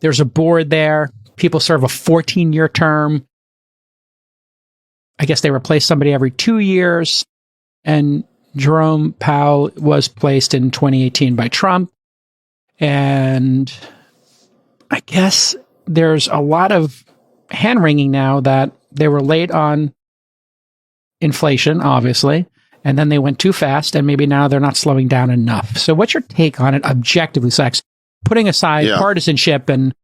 There's a board there. People serve a 14-year term. I guess they replace somebody every 2 years. And Jerome Powell was placed in 2018 by Trump. And I guess there's a lot of hand-wringing now that they were late on inflation, obviously, and then they went too fast, and maybe now they're not slowing down enough. So what's your take on it objectively, Sachs? Putting aside partisanship and,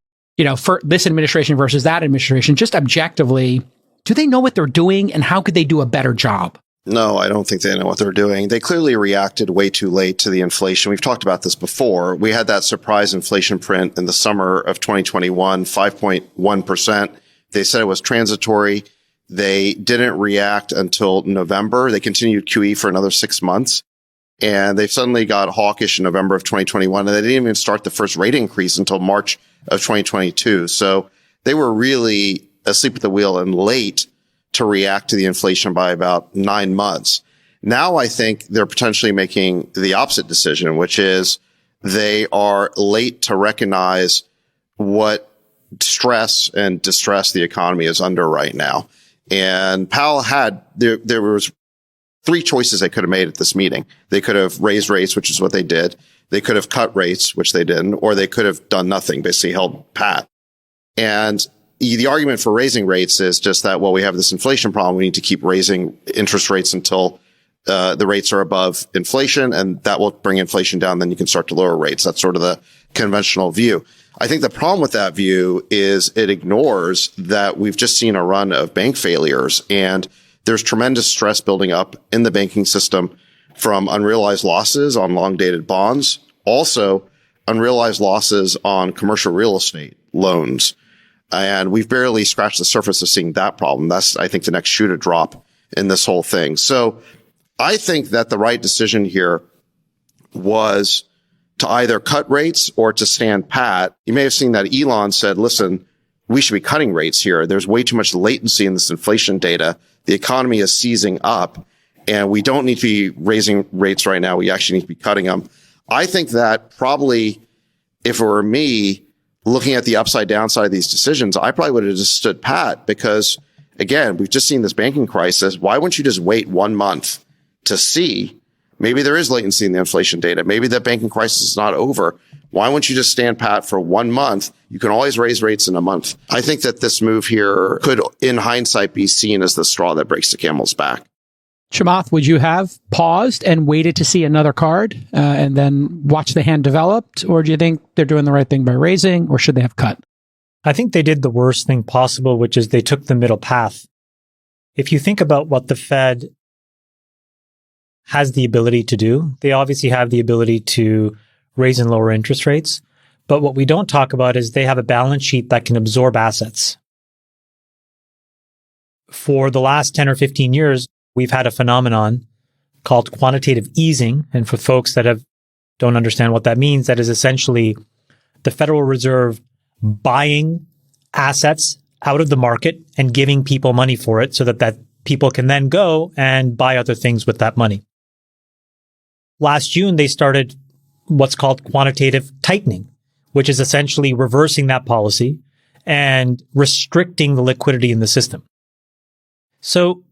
for this administration versus that administration, just objectively, do they know what they're doing, and how could they do a better job? No, I don't think they know what they're doing. They clearly reacted way too late to the inflation. We've talked about this before. We had that surprise inflation print in the summer of 2021, 5.1%. They said it was transitory. They didn't react until November. They continued QE for another 6 months. And they suddenly got hawkish in November of 2021. And they didn't even start the first rate increase until March of 2022. So they were really asleep at the wheel and late to react to the inflation by about 9 months. Now I think they're potentially making the opposite decision, which is they are late to recognize what stress and distress the economy is under right now. And Powell there was 3 choices they could have made at this meeting. They could have raised rates, which is what they did. They could have cut rates, which they didn't, or they could have done nothing, basically held pat. And the argument for raising rates is just that, well, we have this inflation problem. We need to keep raising interest rates until the rates are above inflation, and that will bring inflation down. Then you can start to lower rates. That's sort of the conventional view. I think the problem with that view is it ignores that we've just seen a run of bank failures, and there's tremendous stress building up in the banking system from unrealized losses on long-dated bonds, also unrealized losses on commercial real estate loans. And we've barely scratched the surface of seeing that problem. That's, I think, the next shoe to drop in this whole thing. So I think that the right decision here was to either cut rates or to stand pat. You may have seen that Elon said, listen, we should be cutting rates here. There's way too much latency in this inflation data. The economy is seizing up, and we don't need to be raising rates right now. We actually need to be cutting them. I think that probably, if it were me, looking at the upside downside of these decisions, I probably would have just stood pat because, again, we've just seen this banking crisis. Why wouldn't you just wait 1 month to see? Maybe there is latency in the inflation data. Maybe the banking crisis is not over. Why wouldn't you just stand pat for 1 month? You can always raise rates in a month. I think that this move here could, in hindsight, be seen as the straw that breaks the camel's back. Chamath, would you have paused and waited to see another card and then watch the hand developed? Or do you think they're doing the right thing by raising, or should they have cut? I think they did the worst thing possible, which is they took the middle path. If you think about what the Fed has the ability to do, they obviously have the ability to raise and lower interest rates. But what we don't talk about is they have a balance sheet that can absorb assets. For the last 10 or 15 years, we've had a phenomenon called quantitative easing. And for folks that don't understand what that means, that is essentially the Federal Reserve buying assets out of the market and giving people money for it so that people can then go and buy other things with that money. Last June, they started what's called quantitative tightening, which is essentially reversing that policy and restricting the liquidity in the system. So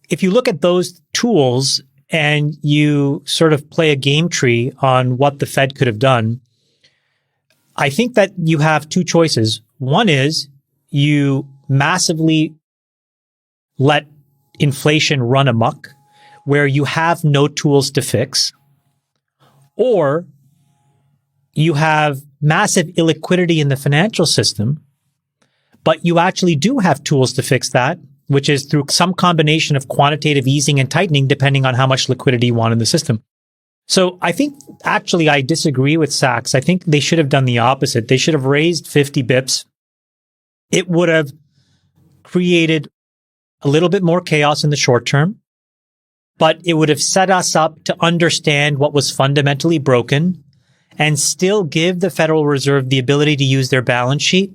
if you look at those tools and you sort of play a game tree on what the Fed could have done, I think that you have 2 choices. One is you massively let inflation run amok where you have no tools to fix, or you have massive illiquidity in the financial system, but you actually do have tools to fix that, which is through some combination of quantitative easing and tightening, depending on how much liquidity you want in the system. So I think actually I disagree with Sachs. I think they should have done the opposite. They should have raised 50 bips. It would have created a little bit more chaos in the short term, but it would have set us up to understand what was fundamentally broken and still give the Federal Reserve the ability to use their balance sheet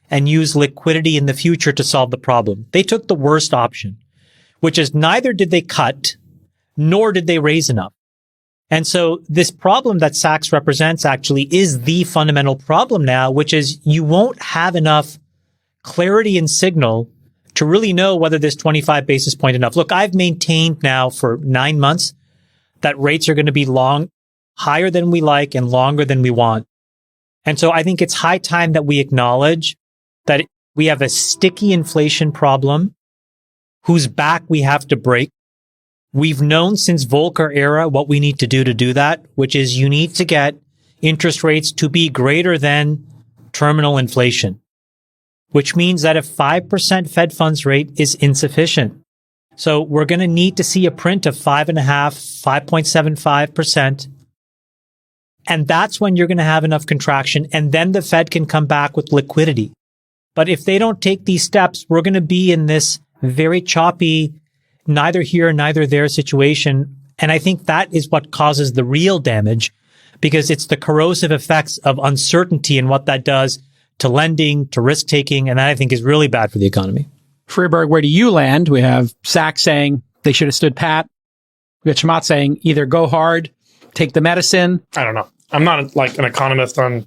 and use liquidity in the future to solve the problem. They took the worst option, which is neither did they cut, nor did they raise enough. And so this problem that Sachs represents actually is the fundamental problem now, which is you won't have enough clarity and signal to really know whether this 25 basis point enough. Look, I've maintained now for 9 months that rates are going to be higher than we like and longer than we want. And so I think it's high time that we acknowledge that we have a sticky inflation problem whose back we have to break. We've known since Volcker era what we need to do that, which is you need to get interest rates to be greater than terminal inflation, which means that a 5% Fed funds rate is insufficient. So we're going to need to see a print of 5.5, 5.75%. And that's when you're going to have enough contraction. And then the Fed can come back with liquidity. But if they don't take these steps, we're going to be in this very choppy, neither here, neither there situation. And I think that is what causes the real damage, because it's the corrosive effects of uncertainty and what that does to lending, to risk taking. And that I think is really bad for the economy. Freeberg, where do you land? We have Sachs saying they should have stood pat. We have Chamath saying either go hard, take the medicine. I don't know. I'm not like an economist on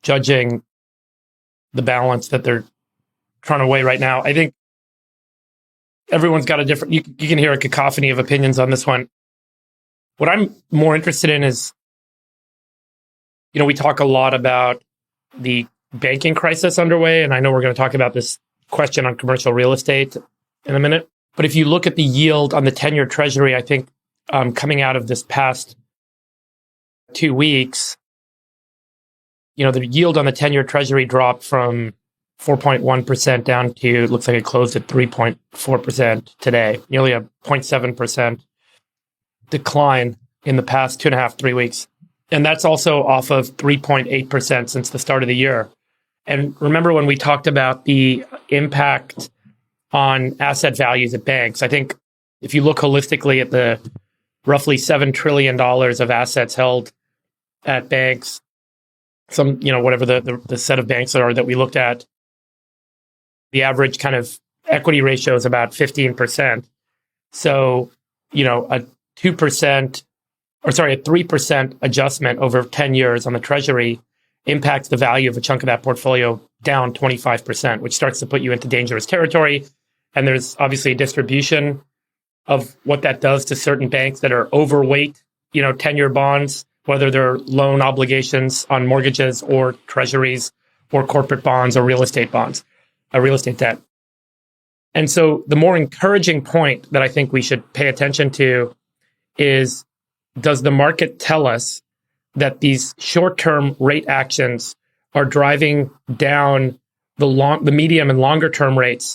judging the balance that they're trying to weigh right now. I think everyone's got a different, you can hear a cacophony of opinions on this one. What I'm more interested in is, we talk a lot about the banking crisis underway, and I know we're going to talk about this question on commercial real estate in a minute. But if you look at the yield on the 10-year Treasury, I think coming out of this past 2 weeks, the yield on the 10-year Treasury dropped from 4.1% down to, it looks like it closed at 3.4% today, nearly a 0.7% decline in the past 2.5, 3 weeks. And that's also off of 3.8% since the start of the year. And remember when we talked about the impact on asset values at banks, I think if you look holistically at the roughly $7 trillion of assets held at banks, whatever the set of banks that we looked at, the average kind of equity ratio is about 15%. So, a 3% adjustment over 10 years on the Treasury impacts the value of a chunk of that portfolio down 25%, which starts to put you into dangerous territory. And there's obviously a distribution of what that does to certain banks that are overweight, 10-year bonds, whether they're loan obligations on mortgages or treasuries or corporate bonds or real estate bonds, real estate debt. And so the more encouraging point that I think we should pay attention to is, does the market tell us that these short-term rate actions are driving down the medium and longer-term rates